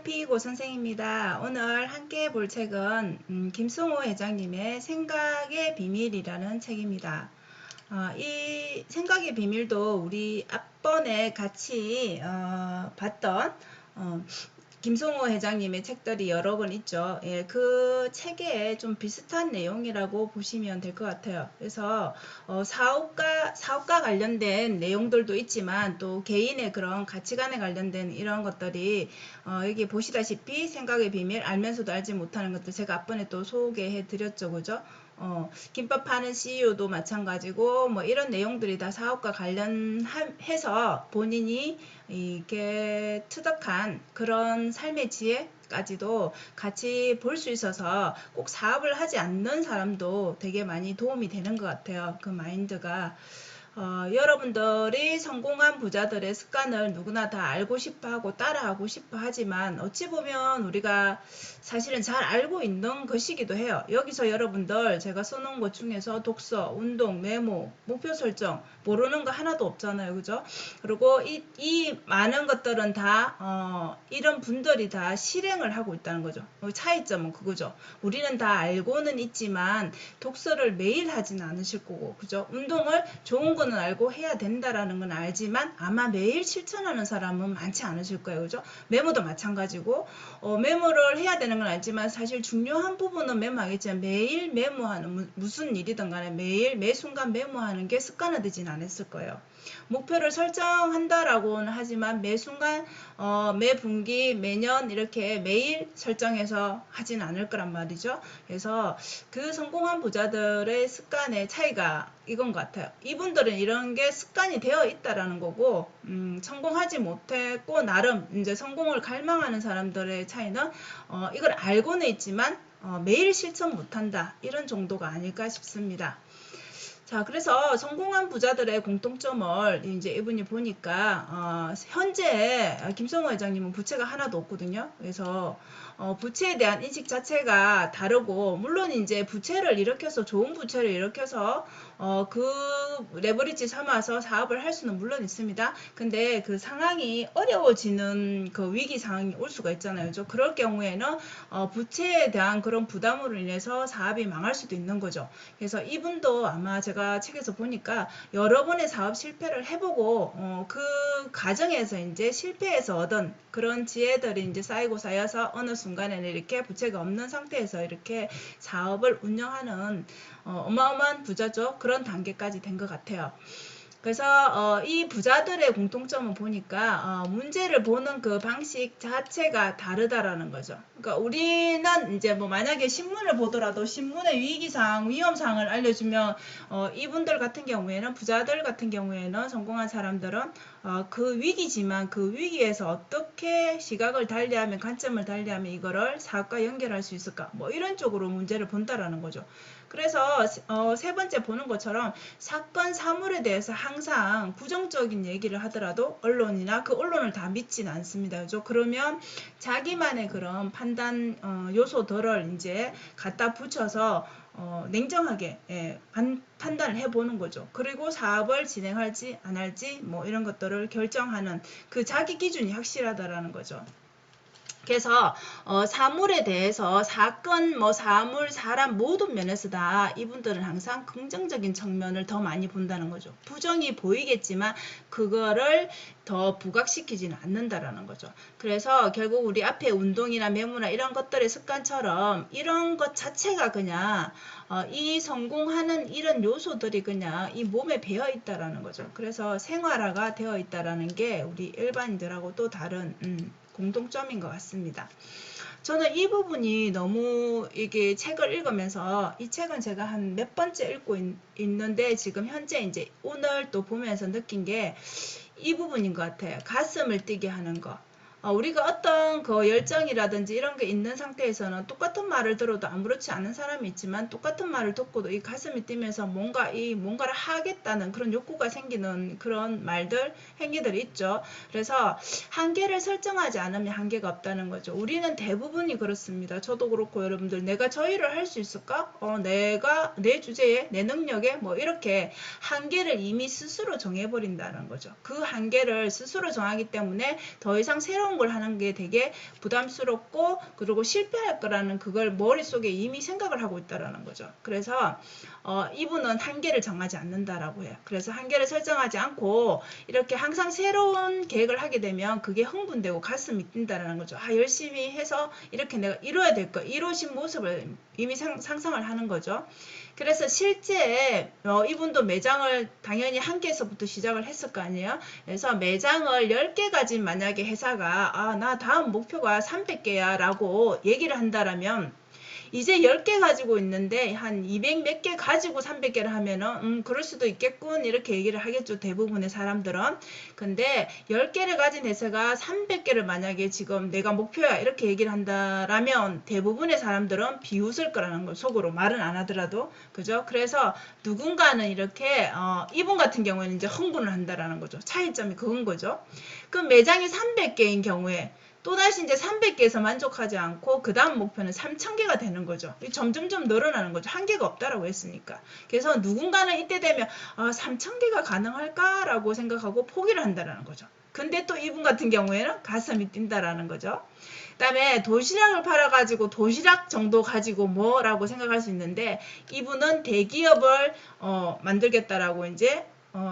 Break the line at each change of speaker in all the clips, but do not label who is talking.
피고 선생입니다. 오늘 함께 볼 책은 김승호 회장님의 생각의 비밀이라는 책입니다. 이 생각의 비밀도 우리 앞번에 같이 봤던 김승호 회장님의 책들이 여러 권 있죠. 예, 그 책에 좀 비슷한 내용이라고 보시면 될 것 같아요. 그래서 사업가 관련된 내용들도 있지만 또 개인의 그런 가치관에 관련된 이런 것들이 여기 보시다시피 생각의 비밀, 알면서도 알지 못하는 것들 제가 앞번에 또 소개해 드렸죠. 그죠? 김밥 파는 CEO도 마찬가지고 뭐 이런 내용들이 다 사업과 관련해서 본인이 이렇게 투덕한 그런 삶의 지혜까지도 같이 볼 수 있어서 꼭 사업을 하지 않는 사람도 되게 많이 도움이 되는 것 같아요. 그 마인드가. 여러분들이 성공한 부자들의 습관을 누구나 다 알고 싶어 하고 따라하고 싶어 하지만 어찌 보면 우리가 사실은 잘 알고 있는 것이기도 해요. 여기서 여러분들 제가 써놓은 것 중에서 독서, 운동, 메모, 목표 설정 모르는 거 하나도 없잖아요. 그죠? 그리고 이 많은 것들은 다 이런 분들이 다 실행을 하고 있다는 거죠. 차이점은 그거죠. 우리는 다 알고는 있지만 독서를 매일 하진 않으실 거고, 그죠? 운동을 좋은 거는 알고 해야 된다라는 건 알지만 아마 매일 실천하는 사람은 많지 않으실 거예요. 그죠? 메모도 마찬가지고 메모를 해야 되는 건 알지만 사실 중요한 부분은 메모하겠지만 매일 메모하는 무슨 일이든 간에 매일 매 순간 메모하는 게 습관화되진 않았을 거예요. 목표를 설정한다라고는 하지만 매 순간 매 분기 매년 이렇게 매일 설정해서 하진 않을 거란 말이죠. 그래서 그 성공한 부자들의 습관의 차이가 이건 것 같아요. 이분들은 이런 게 습관이 되어 있다라는 거고 성공하지 못했고 나름 이제 성공을 갈망하는 사람들의 차이는 이걸 알고는 있지만 매일 실천 못한다 이런 정도가 아닐까 싶습니다. 자, 그래서 성공한 부자들의 공통점을 이제 이분이 보니까 현재 김성호 회장님은 부채가 하나도 없거든요. 그래서 부채에 대한 인식 자체가 다르고 물론 이제 부채를 일으켜서 좋은 부채를 일으켜서 그 레버리지 삼아서 사업을 할 수는 물론 있습니다. 근데 그 상황이 어려워지는 그 위기 상황이 올 수가 있잖아요. 그죠? 그럴 경우에는 부채에 대한 그런 부담으로 인해서 사업이 망할 수도 있는 거죠. 그래서 이분도 아마 제가 책에서 보니까 여러 번의 사업 실패를 해보고 그 과정에서 이제 실패해서 얻은 그런 지혜들이 이제 쌓이고 쌓여서 어느 순간에는 이렇게 부채가 없는 상태에서 이렇게 사업을 운영하는 어마어마한 부자죠. 그런 단계까지 된 것 같아요. 그래서 이 부자들의 공통점은 보니까 문제를 보는 그 방식 자체가 다르다라는 거죠. 그러니까 우리는 이제 뭐 만약에 신문을 보더라도 신문의 위기상, 위험상을 알려주면 이분들 같은 경우에는 부자들 같은 경우에는 성공한 사람들은 그 위기지만 그 위기에서 어떻게 시각을 달리하면 관점을 달리하면 이거를 사업과 연결할 수 있을까 뭐 이런 쪽으로 문제를 본다라는 거죠. 그래서 세 번째 보는 것처럼 사건 사물에 대해서 항상 부정적인 얘기를 하더라도 언론이나 그 언론을 다 믿지는 않습니다. 그죠? 그러면 자기만의 그런 판단 요소들을 이제 갖다 붙여서 냉정하게 판단을 해보는 거죠. 그리고 사업을 진행할지 안 할지 뭐 이런 것들을 결정하는 그 자기 기준이 확실하다라는 거죠. 그래서 사물에 대해서 사건, 뭐 사물, 사람 모든 면에서 다 이분들은 항상 긍정적인 측면을 더 많이 본다는 거죠. 부정이 보이겠지만 그거를 더 부각시키지는 않는다라는 거죠. 그래서 결국 우리 앞에 운동이나 메모나 이런 것들의 습관처럼 이런 것 자체가 그냥 이 성공하는 이런 요소들이 그냥 이 몸에 배어 있다라는 거죠. 그래서 생활화가 되어 있다라는 게 우리 일반인들하고 또 다른 공통점인 것 같습니다. 저는 이 부분이 너무 이게 책을 읽으면서 이 책은 제가 한 몇 번째 읽고 있는데 지금 현재 이제 오늘 또 보면서 느낀 게 이 부분인 것 같아요. 가슴을 뛰게 하는 거. 우리가 어떤 그 열정이라든지 이런 게 있는 상태에서는 똑같은 말을 들어도 아무렇지 않은 사람이 있지만 똑같은 말을 듣고도 이 가슴이 뛰면서 뭔가를 하겠다는 그런 욕구가 생기는 그런 말들, 행위들이 있죠. 그래서 한계를 설정하지 않으면 한계가 없다는 거죠. 우리는 대부분이 그렇습니다. 저도 그렇고 여러분들 내가 저 일을 할 수 있을까? 내가 내 주제에 내 능력에 뭐 이렇게 한계를 이미 스스로 정해버린다는 거죠. 그 한계를 스스로 정하기 때문에 더 이상 새로운 새로운 걸 하는 게 되게 부담스럽고 그리고 실패할 거라는 그걸 머릿속에 이미 생각을 하고 있다라는 거죠. 그래서 이분은 한계를 정하지 않는다라고 해요. 그래서 한계를 설정하지 않고 이렇게 항상 새로운 계획을 하게 되면 그게 흥분되고 가슴이 뛴다라는 거죠. 열심히 해서 이렇게 내가 이뤄야 될 거, 이루어진 모습을 이미 상상을 하는 거죠. 그래서 실제 이분도 매장을 당연히 한 개에서부터 시작을 했을 거 아니에요. 그래서 매장을 10개 가진 만약에 회사가 나 다음 목표가 300개야 라고 얘기를 한다라면 이제 10개 가지고 있는데 한 200 몇 개 가지고 300개를 하면은 그럴 수도 있겠군 이렇게 얘기를 하겠죠. 대부분의 사람들은. 근데 10개를 가진 회사가 300개를 만약에 지금 내가 목표야 이렇게 얘기를 한다라면 대부분의 사람들은 비웃을 거라는 걸 속으로 말은 안 하더라도 그죠? 그래서 누군가는 이렇게 이분 같은 경우에는 이제 흥분을 한다라는 거죠. 차이점이 그건 거죠. 그럼 매장이 300개인 경우에 또다시 이제 300개에서 만족하지 않고 그 다음 목표는 3000개가 되는 거죠. 점점점 늘어나는 거죠. 한계가 없다라고 했으니까. 그래서 누군가는 이때 되면 3000개가 가능할까라고 생각하고 포기를 한다라는 거죠. 근데 또 이분 같은 경우에는 가슴이 뛴다라는 거죠. 그 다음에 도시락을 팔아가지고 도시락 정도 가지고 뭐라고 생각할 수 있는데 이분은 대기업을 만들겠다라고 이제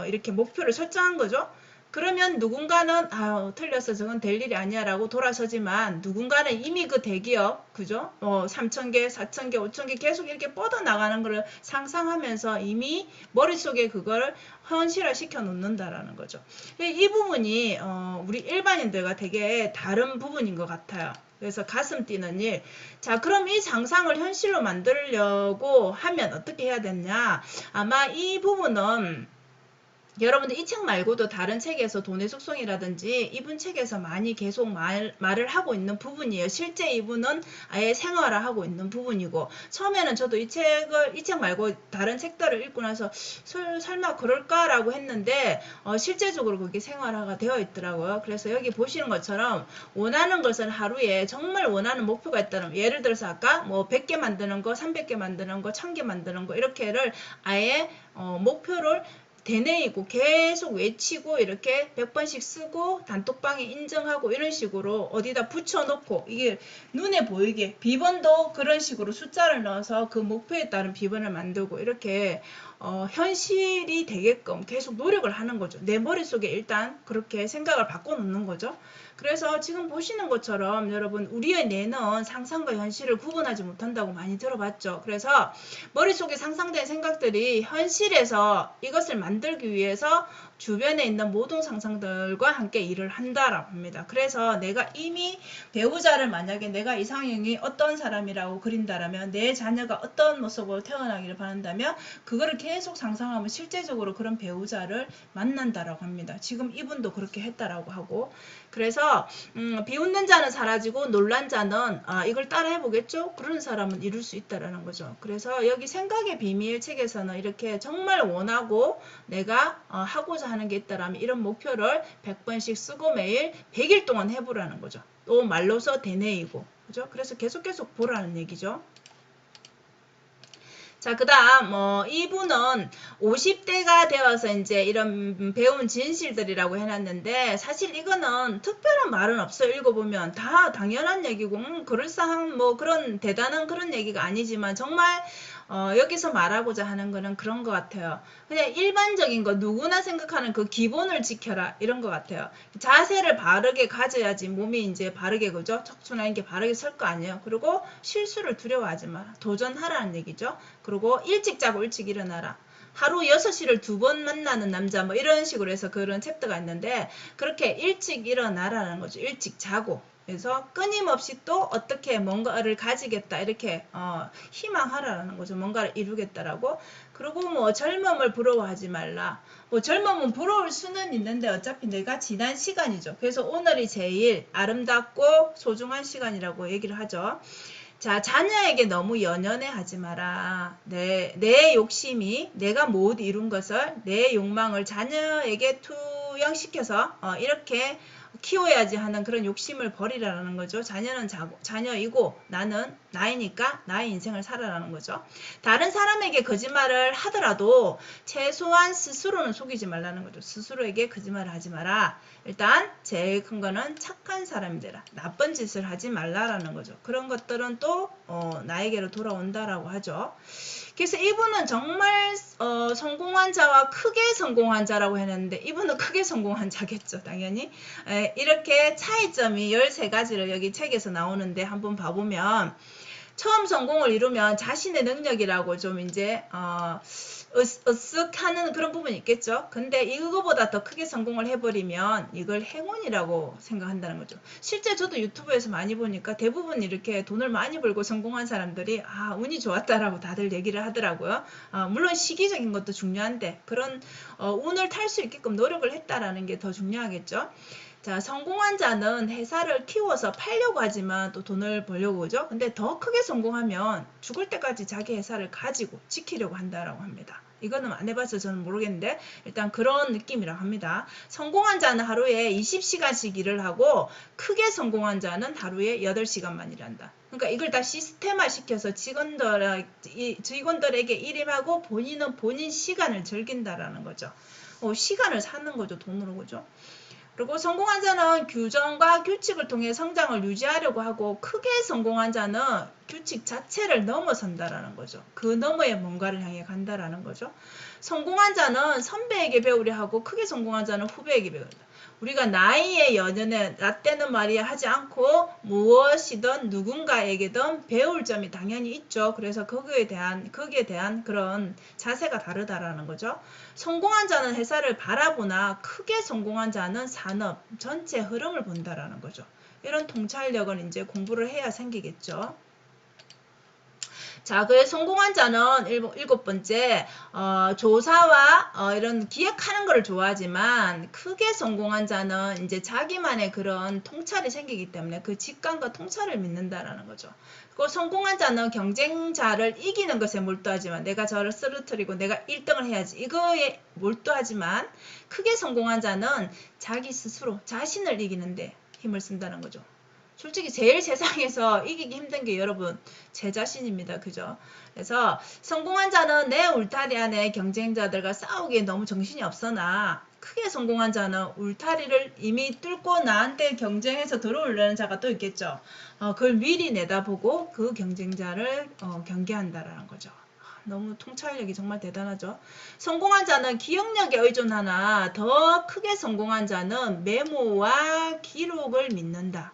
이렇게 목표를 설정한 거죠. 그러면 누군가는 틀렸어 저건 될 일이 아니야 라고 돌아서지만 누군가는 이미 그 대기업 그죠 3,000개 4,000개 5,000개 계속 이렇게 뻗어나가는 거를 상상하면서 이미 머릿속에 그걸 현실화 시켜 놓는다라는 거죠. 이 부분이 우리 일반인들과 되게 다른 부분인 것 같아요. 그래서 가슴 뛰는 일. 자, 그럼 이 상상을 현실로 만들려고 하면 어떻게 해야 되냐? 아마 이 부분은 여러분들 이 책 말고도 다른 책에서 돈의 속성이라든지 이분 책에서 많이 계속 말을 하고 있는 부분이에요. 실제 이분은 아예 생활화하고 있는 부분이고 처음에는 저도 이 책 말고 다른 책들을 읽고 나서 설마 그럴까라고 했는데 실제적으로 그게 생활화가 되어 있더라고요. 그래서 여기 보시는 것처럼 원하는 것을 하루에 정말 원하는 목표가 있다면 예를 들어서 아까 뭐 100개 만드는 거 300개 만드는 거 1000개 만드는 거 이렇게를 아예 목표를 되뇌이고 계속 외치고 이렇게 100번씩 쓰고 단톡방에 인증하고 이런 식으로 어디다 붙여놓고 이게 눈에 보이게 비번도 그런 식으로 숫자를 넣어서 그 목표에 따른 비번을 만들고 이렇게 현실이 되게끔 계속 노력을 하는 거죠. 내 머릿속에 일단 그렇게 생각을 바꿔놓는 거죠. 그래서 지금 보시는 것처럼 여러분 우리의 뇌는 상상과 현실을 구분하지 못한다고 많이 들어봤죠. 그래서 머릿속에 상상된 생각들이 현실에서 이것을 만들기 위해서 주변에 있는 모든 상상들과 함께 일을 한다라고 합니다. 그래서 내가 이미 배우자를 만약에 내가 이상형이 어떤 사람이라고 그린다라면 내 자녀가 어떤 모습으로 태어나기를 바란다면 그거를 계속 상상하면 실제적으로 그런 배우자를 만난다라고 합니다. 지금 이분도 그렇게 했다라고 하고 그래서 비웃는 자는 사라지고 놀란 자는 이걸 따라 해보겠죠? 그런 사람은 이룰 수 있다라는 거죠. 그래서 여기 생각의 비밀 책에서는 이렇게 정말 원하고 내가 하고자 하는 게 있다라면 이런 목표를 100번씩 쓰고 매일 100일 동안 해보라는 거죠. 또 말로서 되뇌이고 그죠? 그래서 계속 보라는 얘기죠. 자, 그 다음, 이분은 50대가 되어서 이제 이런 배운 진실들이라고 해놨는데, 사실 이거는 특별한 말은 없어요. 읽어보면. 다 당연한 얘기고, 그럴싸한, 그런, 대단한 그런 얘기가 아니지만, 정말, 여기서 말하고자 하는 거는 그런 것 같아요. 그냥 일반적인 거, 누구나 생각하는 그 기본을 지켜라. 이런 것 같아요. 자세를 바르게 가져야지 몸이 이제 바르게, 그죠? 척추나 이게 바르게 설 거 아니에요. 그리고 실수를 두려워하지 마라. 도전하라는 얘기죠. 그리고 일찍 자고 일찍 일어나라. 하루 6시를 2번 만나는 남자 뭐 이런 식으로 해서 그런 챕터가 있는데 그렇게 일찍 일어나라는 거죠. 일찍 자고. 그래서 끊임없이 또 어떻게 뭔가를 가지겠다 이렇게 희망하라는 거죠. 뭔가를 이루겠다라고. 그리고 뭐 젊음을 부러워하지 말라. 뭐 젊음은 부러울 수는 있는데 어차피 내가 지난 시간이죠. 그래서 오늘이 제일 아름답고 소중한 시간이라고 얘기를 하죠. 자, 자녀에게 너무 연연해 하지 마라. 내 욕심이 내가 못 이룬 것을 내 욕망을 자녀에게 투영시켜서 이렇게 키워야지 하는 그런 욕심을 버리라는 거죠. 자녀는 자녀이고 나는 나이니까 나의 인생을 살아라는 거죠. 다른 사람에게 거짓말을 하더라도 최소한 스스로는 속이지 말라는 거죠. 스스로에게 거짓말을 하지 마라. 일단 제일 큰 거는 착한 사람이 되라. 나쁜 짓을 하지 말라라는 거죠. 그런 것들은 또 나에게로 돌아온다라고 하죠. 그래서 이분은 정말 성공한 자와 크게 성공한 자라고 했는데 이분은 크게 성공한 자겠죠. 당연히. 이렇게 차이점이 13가지를 여기 책에서 나오는데 한번 봐보면 처음 성공을 이루면 자신의 능력이라고 좀 이제 으쓱하는 그런 부분이 있겠죠. 근데 이거보다 더 크게 성공을 해버리면 이걸 행운이라고 생각한다는 거죠. 실제 저도 유튜브에서 많이 보니까 대부분 이렇게 돈을 많이 벌고 성공한 사람들이 운이 좋았다라고 다들 얘기를 하더라고요. 물론 시기적인 것도 중요한데 그런 운을 탈 수 있게끔 노력을 했다라는 게 더 중요하겠죠. 자, 성공한 자는 회사를 키워서 팔려고 하지만 또 돈을 벌려고 그죠? 근데 더 크게 성공하면 죽을 때까지 자기 회사를 가지고 지키려고 한다라고 합니다. 이거는 안 해봐서 저는 모르겠는데 일단 그런 느낌이라고 합니다. 성공한 자는 하루에 20시간씩 일을 하고 크게 성공한 자는 하루에 8시간만 일한다. 그러니까 이걸 다 시스템화 시켜서 직원들에게 일임하고 본인은 본인 시간을 즐긴다라는 거죠. 시간을 사는 거죠. 돈으로 그죠? 그리고 성공한 자는 규정과 규칙을 통해 성장을 유지하려고 하고 크게 성공한 자는 규칙 자체를 넘어선다라는 거죠. 그 너머에 뭔가를 향해 간다라는 거죠. 성공한 자는 선배에게 배우려 하고 크게 성공한 자는 후배에게 배운다. 우리가 나이에 연연해 라떼는 말이야 하지 않고 무엇이든 누군가에게든 배울 점이 당연히 있죠. 그래서 거기에 대한 그런 자세가 다르다라는 거죠. 성공한 자는 회사를 바라보나 크게 성공한 자는 산업 전체 흐름을 본다라는 거죠. 이런 통찰력은 이제 공부를 해야 생기겠죠. 자, 그의 성공한 자는 일곱 번째, 조사와 이런 기획하는 것을 좋아하지만 크게 성공한 자는 이제 자기만의 그런 통찰이 생기기 때문에 그 직감과 통찰을 믿는다라는 거죠. 그리고 성공한 자는 경쟁자를 이기는 것에 몰두하지만 내가 저를 쓰러뜨리고 내가 1등을 해야지 이거에 몰두하지만 크게 성공한 자는 자기 스스로 자신을 이기는데 힘을 쓴다는 거죠. 솔직히 제일 세상에서 이기기 힘든 게 여러분 제 자신입니다. 그죠? 그래서 성공한 자는 내 울타리 안에 경쟁자들과 싸우기에 너무 정신이 없으나 크게 성공한 자는 울타리를 이미 뚫고 나한테 경쟁해서 들어오려는 자가 또 있겠죠. 그걸 미리 내다보고 그 경쟁자를 경계한다라는 거죠. 너무 통찰력이 정말 대단하죠. 성공한 자는 기억력에 의존하나 더 크게 성공한 자는 메모와 기록을 믿는다.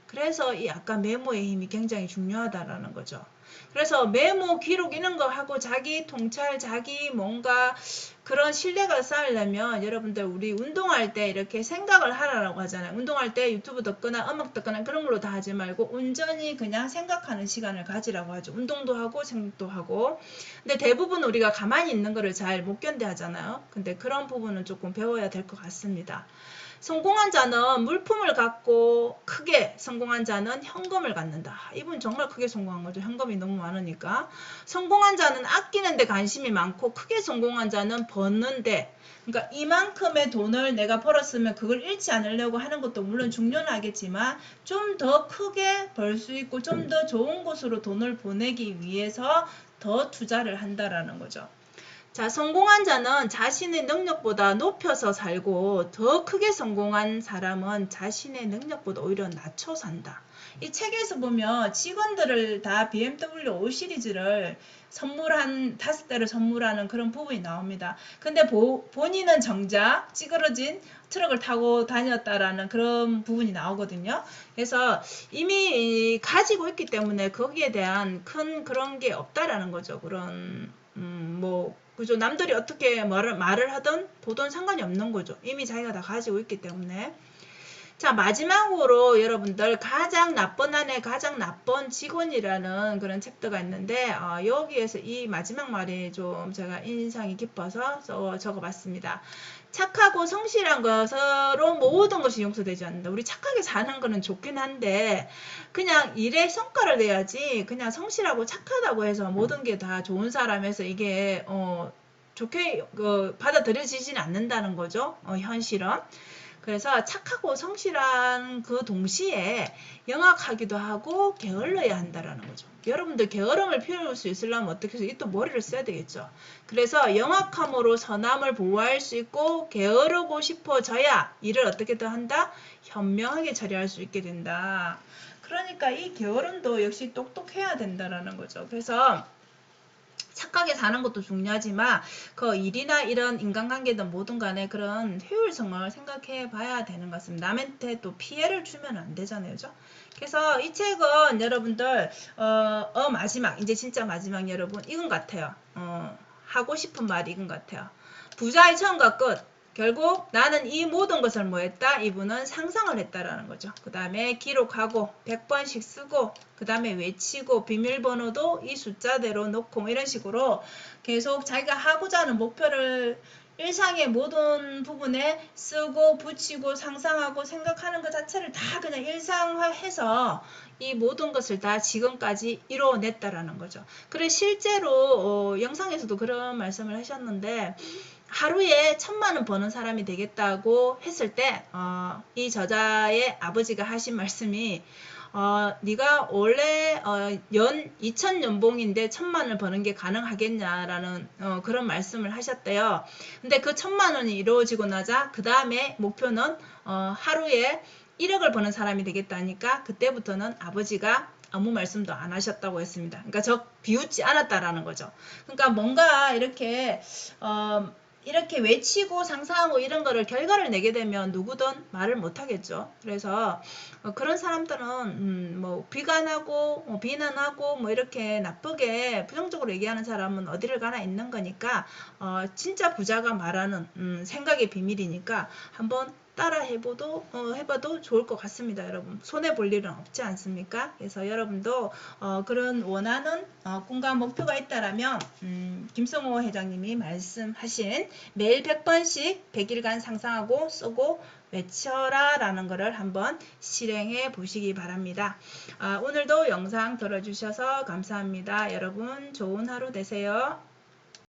그래서 이 아까 메모의 힘이 굉장히 중요하다라는 거죠. 그래서 메모, 기록 이런 거 하고 자기 통찰, 자기 뭔가 그런 신뢰가 쌓으려면 여러분들 우리 운동할 때 이렇게 생각을 하라고 하잖아요. 운동할 때 유튜브 듣거나 음악 듣거나 그런 걸로 다 하지 말고 온전히 그냥 생각하는 시간을 가지라고 하죠. 운동도 하고 생각도 하고. 근데 대부분 우리가 가만히 있는 거를 잘 못 견뎌 하잖아요. 근데 그런 부분은 조금 배워야 될 것 같습니다. 성공한 자는 물품을 갖고 크게 성공한 자는 현금을 갖는다. 이분 정말 크게 성공한 거죠. 현금이 너무 많으니까. 성공한 자는 아끼는 데 관심이 많고 크게 성공한 자는 버는데 그러니까 이만큼의 돈을 내가 벌었으면 그걸 잃지 않으려고 하는 것도 물론 중요하겠지만 좀 더 크게 벌 수 있고 좀 더 좋은 곳으로 돈을 보내기 위해서 더 투자를 한다라는 거죠. 자, 성공한 자는 자신의 능력보다 높여서 살고 더 크게 성공한 사람은 자신의 능력보다 오히려 낮춰 산다. 이 책에서 보면 직원들을 다 BMW 5 시리즈를 선물한 5대를 선물하는 그런 부분이 나옵니다. 근데 본인은 정작 찌그러진 트럭을 타고 다녔다라는 그런 부분이 나오거든요. 그래서 이미 가지고 있기 때문에 거기에 대한 큰 그런 게 없다라는 거죠. 그런 그죠? 남들이 어떻게 말을 하든 보든 상관이 없는 거죠. 이미 자기가 다 가지고 있기 때문에. 자, 마지막으로 여러분들 가장 나쁜 아내 가장 나쁜 직원이라는 그런 챕터가 있는데 여기에서 이 마지막 말이 좀 제가 인상이 깊어서 적어봤습니다. 착하고 성실한 것으로 모든 것이 용서되지 않는다. 우리 착하게 사는 거는 좋긴 한데 그냥 일에 성과를 내야지 그냥 성실하고 착하다고 해서 모든 게 다 좋은 사람에서 이게 좋게 받아들여지진 않는다는 거죠. 현실은. 그래서 착하고 성실한 그 동시에 영악하기도 하고 게을러야 한다라는 거죠. 여러분들 게으름을 피울 수 있으려면 어떻게 해서 이 또 머리를 써야 되겠죠. 그래서 영악함으로 선함을 보호할 수 있고 게으르고 싶어져야 일을 어떻게 더 한다? 현명하게 처리할 수 있게 된다. 그러니까 이 게으름도 역시 똑똑해야 된다라는 거죠. 그래서 착하게 사는 것도 중요하지만 그 일이나 이런 인간관계든 뭐든 간에 그런 효율성을 생각해 봐야 되는 것 같습니다. 남한테 또 피해를 주면 안 되잖아요. 그죠? 그래서 이 책은 여러분들 마지막 이제 진짜 마지막 여러분 이건 같아요. 하고 싶은 말이 이건 같아요. 부자의 처음과 끝. 결국 나는 이 모든 것을 뭐 했다? 이분은 상상을 했다라는 거죠. 그 다음에 기록하고 100번씩 쓰고 그 다음에 외치고 비밀번호도 이 숫자대로 놓고 뭐 이런 식으로 계속 자기가 하고자 하는 목표를 일상의 모든 부분에 쓰고 붙이고 상상하고 생각하는 것 자체를 다 그냥 일상화해서 이 모든 것을 다 지금까지 이뤄냈다라는 거죠. 그래 실제로 영상에서도 그런 말씀을 하셨는데 하루에 1,000만 원 버는 사람이 되겠다고 했을 때 이 저자의 아버지가 하신 말씀이 네가 원래 연 2천 연봉인데 1,000만 원을 버는 게 가능하겠냐라는 그런 말씀을 하셨대요. 근데 그 1,000만 원이 이루어지고 나자 그 다음에 목표는 하루에 1억을 버는 사람이 되겠다니까 그때부터는 아버지가 아무 말씀도 안 하셨다고 했습니다. 그러니까 저 비웃지 않았다라는 거죠. 그러니까 뭔가 이렇게 외치고 상상하고 이런 거를 결과를 내게 되면 누구든 말을 못 하겠죠. 그래서 그런 사람들은 뭐 비관하고 비난하고 뭐 이렇게 나쁘게 부정적으로 얘기하는 사람은 어디를 가나 있는 거니까 진짜 부자가 말하는 생각의 비밀이니까 한번 따라 해봐도 좋을 것 같습니다. 여러분 손해 볼 일은 없지 않습니까? 그래서 여러분도 그런 원하는 꿈과 목표가 있다라면 김성호 회장님이 말씀하신 매일 100번씩 100일간 상상하고 쓰고 외쳐라 라는 것을 한번 실행해 보시기 바랍니다. 오늘도 영상 들어주셔서 감사합니다. 여러분 좋은 하루 되세요.